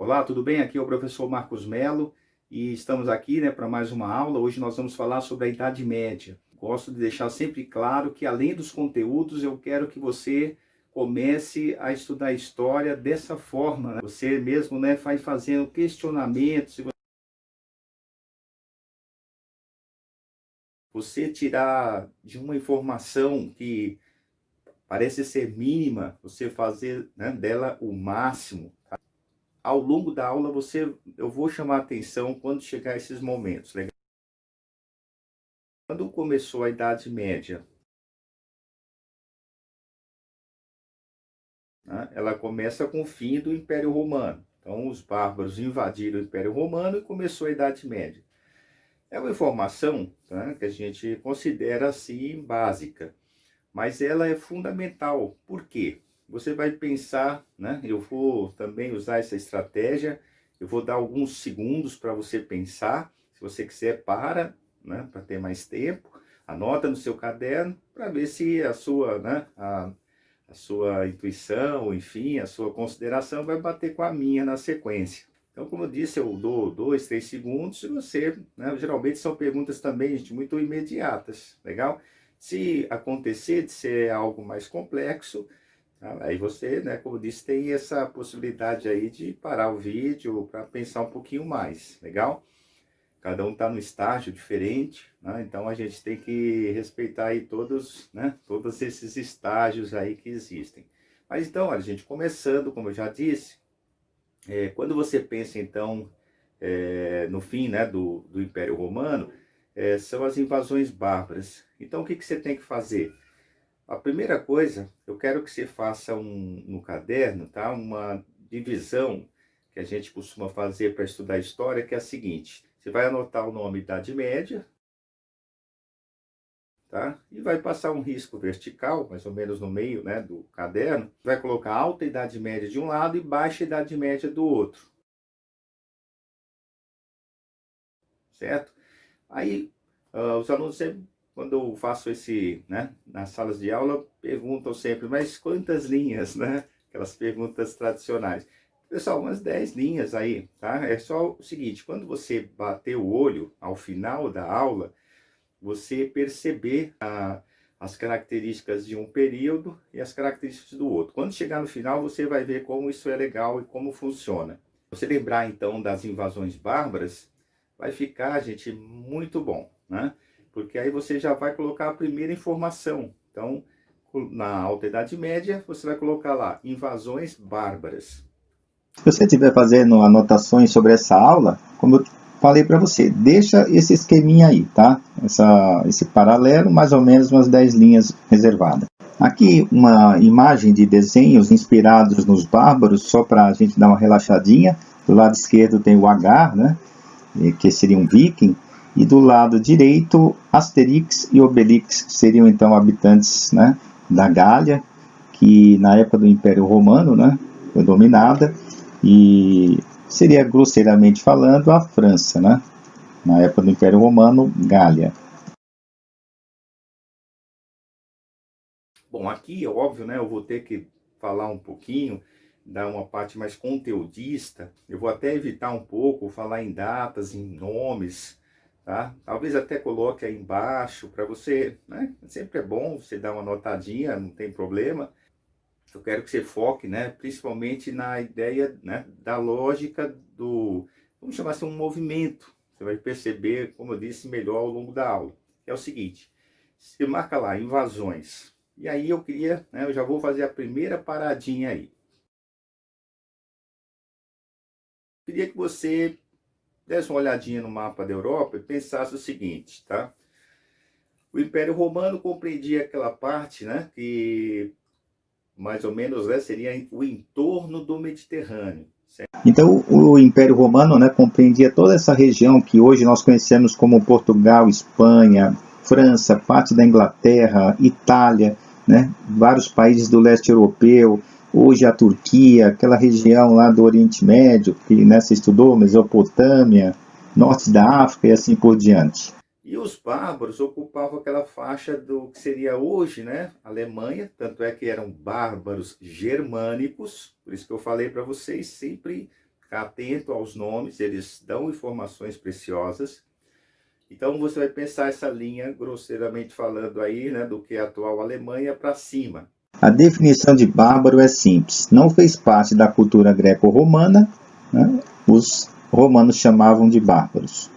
Olá, tudo bem? Aqui é o professor Marcos Melo e estamos aqui, para mais uma aula. Hoje nós vamos falar sobre a Idade Média. Gosto de deixar sempre claro que, além dos conteúdos, eu quero que você comece a estudar história dessa forma, né? Você mesmo, vai fazendo questionamentos. Se você tirar de uma informação que parece ser mínima, você fazer, dela o máximo. Ao longo da aula, eu vou chamar a atenção quando chegar a esses momentos. Legal? Quando começou a Idade Média, né, ela começa com o fim do Império Romano. Então, os bárbaros invadiram o Império Romano e começou a Idade Média. É uma informação, tá, que a gente considera assim básica, mas ela é fundamental. Por quê? Você vai pensar, eu vou também usar essa estratégia, eu vou dar alguns segundos para você pensar. Se você quiser, para ter mais tempo, anota no seu caderno para ver se a sua, a sua intuição, enfim, a sua consideração vai bater com a minha na sequência. Então, como eu disse, eu dou 2, 3 segundos e você, geralmente são perguntas também, gente, muito imediatas, legal? Se acontecer de ser algo mais complexo, tá? Aí você, como eu disse, tem essa possibilidade aí de parar o vídeo para pensar um pouquinho mais, legal? Cada um está num estágio diferente, né? Então a gente tem que respeitar aí todos esses estágios aí que existem. Mas então, olha, gente, começando, como eu já disse, quando você pensa então no fim, do Império Romano, são as invasões bárbaras. Então o que você tem que fazer? A primeira coisa, eu quero que você faça no caderno, tá? Uma divisão que a gente costuma fazer para estudar história, que é a seguinte: você vai anotar o nome Idade Média, tá? E vai passar um risco vertical, mais ou menos no meio, do caderno. Vai colocar Alta Idade Média de um lado e Baixa Idade Média do outro, certo? Aí, os alunos sempre, quando eu faço nas salas de aula, perguntam sempre, mas quantas linhas, né? Aquelas perguntas tradicionais. Pessoal, umas 10 linhas aí, tá? É só o seguinte: quando você bater o olho ao final da aula, você perceber as características de um período e as características do outro. Quando chegar no final, você vai ver como isso é legal e como funciona. Você lembrar, então, das invasões bárbaras, vai ficar, gente, muito bom, né? Porque aí você já vai colocar a primeira informação. Então, na Alta Idade Média, você vai colocar lá, invasões bárbaras. Se você estiver fazendo anotações sobre essa aula, como eu falei para você, deixa esse esqueminha aí, tá? Esse paralelo, mais ou menos umas 10 linhas reservadas. Aqui uma imagem de desenhos inspirados nos bárbaros, só para a gente dar uma relaxadinha. Do lado esquerdo tem o H, né? Que seria um viking, e do lado direito, Asterix e Obelix, seriam então habitantes, né, da Gália, que na época do Império Romano, né, foi dominada, e seria grosseiramente falando a França, né, na época do Império Romano, Gália. Bom, aqui é óbvio, eu vou ter que falar um pouquinho, dar uma parte mais conteudista. Eu vou até evitar um pouco falar em datas, em nomes, tá? Talvez até coloque aí embaixo para você, né? Sempre é bom você dar uma notadinha, não tem problema. Eu quero que você foque, principalmente na ideia, da lógica vamos chamar assim, um movimento. Você vai perceber, como eu disse, melhor ao longo da aula. É o seguinte: você marca lá, invasões. E aí eu queria, eu já vou fazer a primeira paradinha aí. Queria que você desse uma olhadinha no mapa da Europa e pensasse o seguinte, tá? O Império Romano compreendia aquela parte, que mais ou menos seria o entorno do Mediterrâneo. Certo? Então, o Império Romano, né, compreendia toda essa região que hoje nós conhecemos como Portugal, Espanha, França, parte da Inglaterra, Itália, né, vários países do leste europeu, hoje a Turquia, aquela região lá do Oriente Médio, que, né, você estudou, Mesopotâmia, norte da África e assim por diante. E os bárbaros ocupavam aquela faixa do que seria hoje, Alemanha, tanto é que eram bárbaros germânicos, por isso que eu falei para vocês, sempre ficar atento aos nomes, eles dão informações preciosas. Então você vai pensar essa linha, grosseiramente falando aí, né, do que é a atual Alemanha para cima. A definição de bárbaro é simples. Não fez parte da cultura greco-romana, né? Os romanos chamavam de bárbaros.